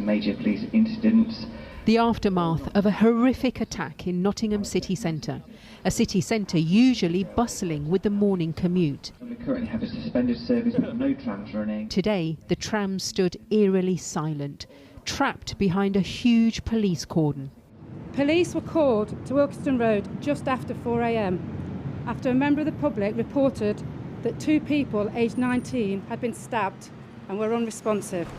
some major police incidents. The aftermath of a horrific attack in Nottingham city centre, a city centre usually bustling with the morning commute. We currently have a suspended service with no trams running. Today, the tram stood eerily silent, trapped behind a huge police cordon. Police were called to Wilkeston Road just after 4 a.m. after a member of the public reported that 2 people aged 19 had been stabbed and were unresponsive.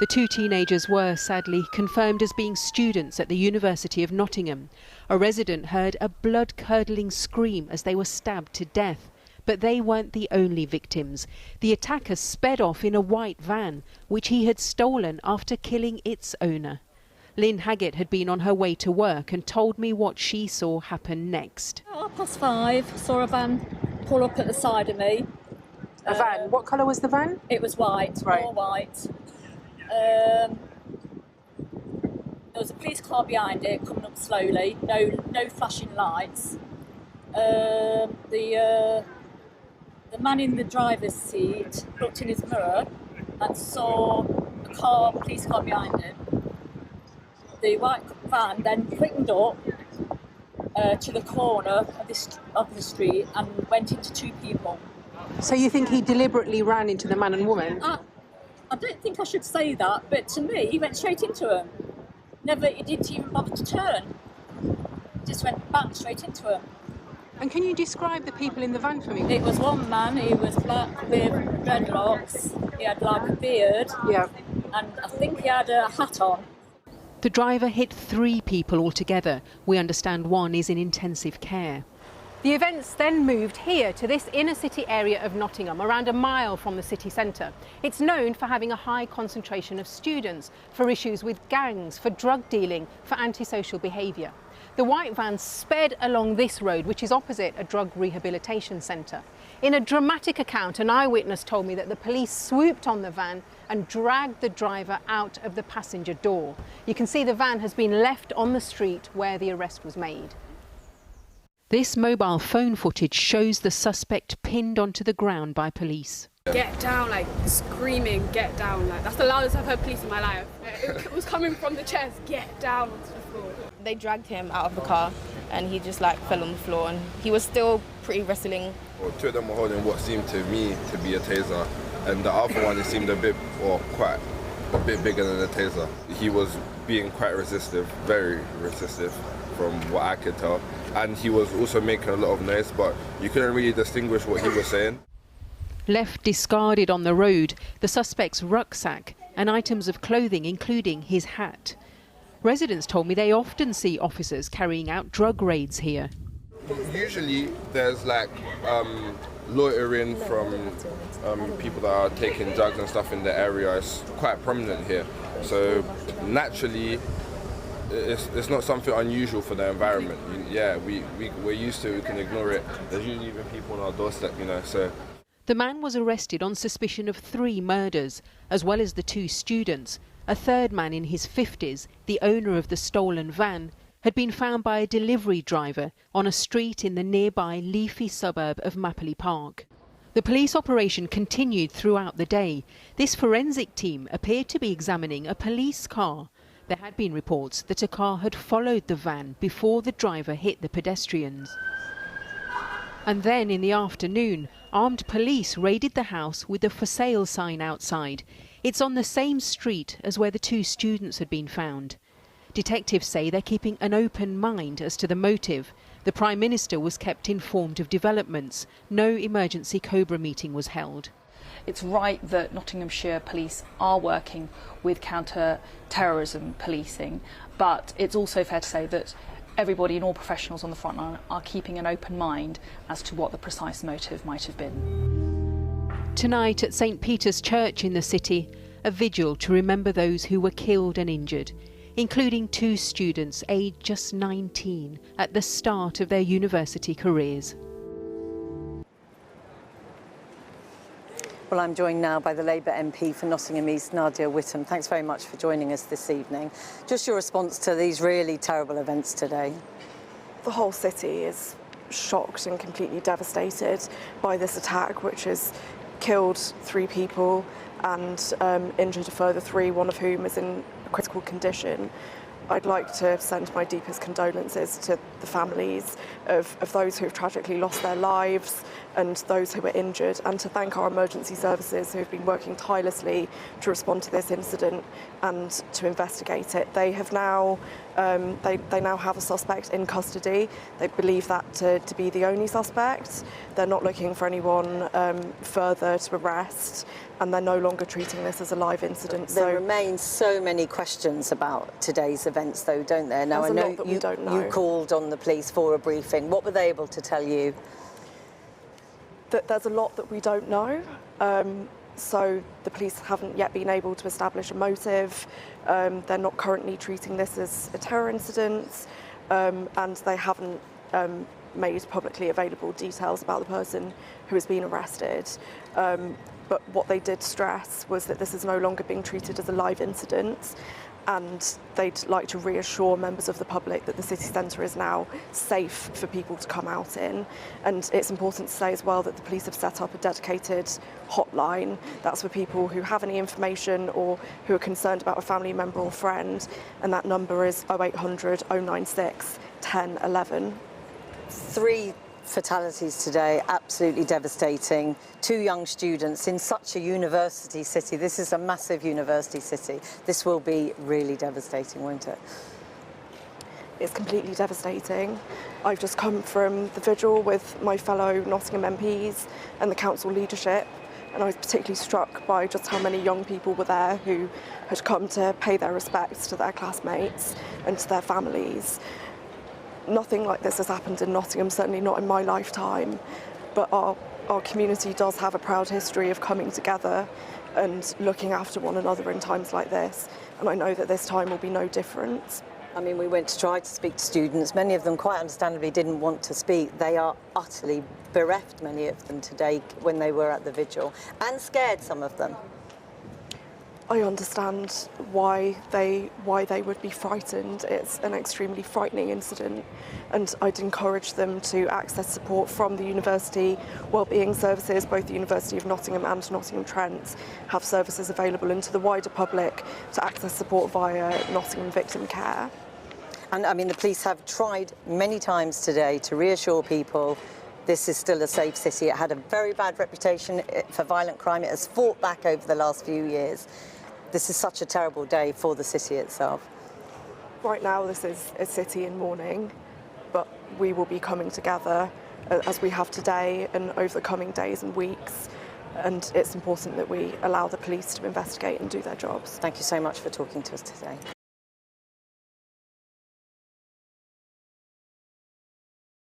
The 2 teenagers were, sadly, confirmed as being students at the University of Nottingham. A resident heard a blood-curdling scream as they were stabbed to death. But they weren't the only victims. The attacker sped off in a white van, which he had stolen after killing its owner. Lynn Haggett had been on her way to work and told me what she saw happen next. At 5:30, saw a van pull up at the side of me. A van? What colour was the van? It was white, right. All white. There was a police car behind it coming up slowly, no flashing lights. The man in the driver's seat looked in his mirror and saw a police car behind him. The white van then quickened up to the corner of the street and went into 2 people. So you think he deliberately ran into the man and woman? I don't think I should say that, but to me, he went straight into him. He didn't even bother to turn. Just went bang straight into him. And can you describe the people in the van for me? It was one man, he was black with dreadlocks, he had like a beard, yeah, and I think he had a hat on. The driver hit 3 people altogether. We understand one is in intensive care. The events then moved here to this inner city area of Nottingham, around a mile from the city centre. It's known for having a high concentration of students, for issues with gangs, for drug dealing, for antisocial behaviour. The white van sped along this road, which is opposite a drug rehabilitation centre. In a dramatic account, an eyewitness told me that the police swooped on the van and dragged the driver out of the passenger door. You can see the van has been left on the street where the arrest was made. This mobile phone footage shows the suspect pinned onto the ground by police. Get down, like screaming, get down. Like that's the loudest I've heard police in my life. It was coming from the chest, get down onto the floor. They dragged him out of the car and he just like fell on the floor and he was still pretty wrestling. Well, 2 of them were holding what seemed to me to be a taser, and the other one, it seemed quite a bit bigger than a taser. He was being quite resistive, very resistive from what I could tell. And he was also making a lot of noise, but you couldn't really distinguish what he was saying. Left discarded on the road, the suspect's rucksack and items of clothing, including his hat. Residents told me they often see officers carrying out drug raids here. Usually there's like loitering from people that are taking drugs and stuff in the area. It's quite prominent here. So naturally, it's not something unusual for the environment. Yeah, we're used to it, we can ignore it. There's usually even people on our doorstep, so. The man was arrested on suspicion of 3 murders, as well as the 2 students. A third man in his 50s, the owner of the stolen van, had been found by a delivery driver on a street in the nearby leafy suburb of Mapley Park. The police operation continued throughout the day. This forensic team appeared to be examining a police car. There had been reports that a car had followed the van before the driver hit the pedestrians. And then in the afternoon, armed police raided the house with a for sale sign outside. It's on the same street as where the 2 students had been found. Detectives say they're keeping an open mind as to the motive. The Prime Minister was kept informed of developments. No emergency Cobra meeting was held. It's right that Nottinghamshire police are working with counter-terrorism policing, but it's also fair to say that everybody and all professionals on the front line are keeping an open mind as to what the precise motive might have been. Tonight at St Peter's Church in the city, a vigil to remember those who were killed and injured, including 2 students aged just 19 at the start of their university careers. Well, I'm joined now by the Labour MP for Nottingham East, Nadia Witten. Thanks very much for joining us this evening. Just your response to these really terrible events today. The whole city is shocked and completely devastated by this attack, which is killed 3 people and injured a further 3, one of whom is in a critical condition. I'd like to send my deepest condolences to the families of those who have tragically lost their lives and those who were injured, and to thank our emergency services who have been working tirelessly to respond to this incident and to investigate it. They have now they now have a suspect in custody. They believe that to be the only suspect. They're not looking for anyone further to arrest, and they're no longer treating this as a live incident. There remain so many questions about today's events, though, don't there? Now, I know you called on the police for a briefing. What were they able to tell you? That there's a lot that we don't know. So the police haven't yet been able to establish a motive. They're not currently treating this as a terror incident, and they haven't made publicly available details about the person who has been arrested. But what they did stress was that this is no longer being treated as a live incident, and they'd like to reassure members of the public that the city centre is now safe for people to come out in. And it's important to say as well that the police have set up a dedicated hotline. That's for people who have any information or who are concerned about a family member or friend, and that number is 0800 096 1011. 3 fatalities today, absolutely devastating. 2 young students in such a university city. This is a massive university city. This will be really devastating, won't it? It's completely devastating. I've just come from the vigil with my fellow Nottingham MPs and the council leadership, and I was particularly struck by just how many young people were there who had come to pay their respects to their classmates and to their families. Nothing like this has happened in Nottingham, certainly not in my lifetime, but our community does have a proud history of coming together and looking after one another in times like this, and I know that this time will be no different. I mean, we went to try to speak to students. Many of them, quite understandably, didn't want to speak. They are utterly bereft, many of them, today when they were at the vigil, and scared, some of them. I understand why they would be frightened. It's an extremely frightening incident, and I'd encourage them to access support from the university wellbeing services. Both the University of Nottingham and Nottingham Trent have services available, and to the wider public to access support via Nottingham Victim Care. And I mean, the police have tried many times today to reassure people this is still a safe city. It had a very bad reputation for violent crime. It has fought back over the last few years. This is such a terrible day for the city itself. Right now, this is a city in mourning, but we will be coming together as we have today and over the coming days and weeks. And it's important that we allow the police to investigate and do their jobs. Thank you so much for talking to us today.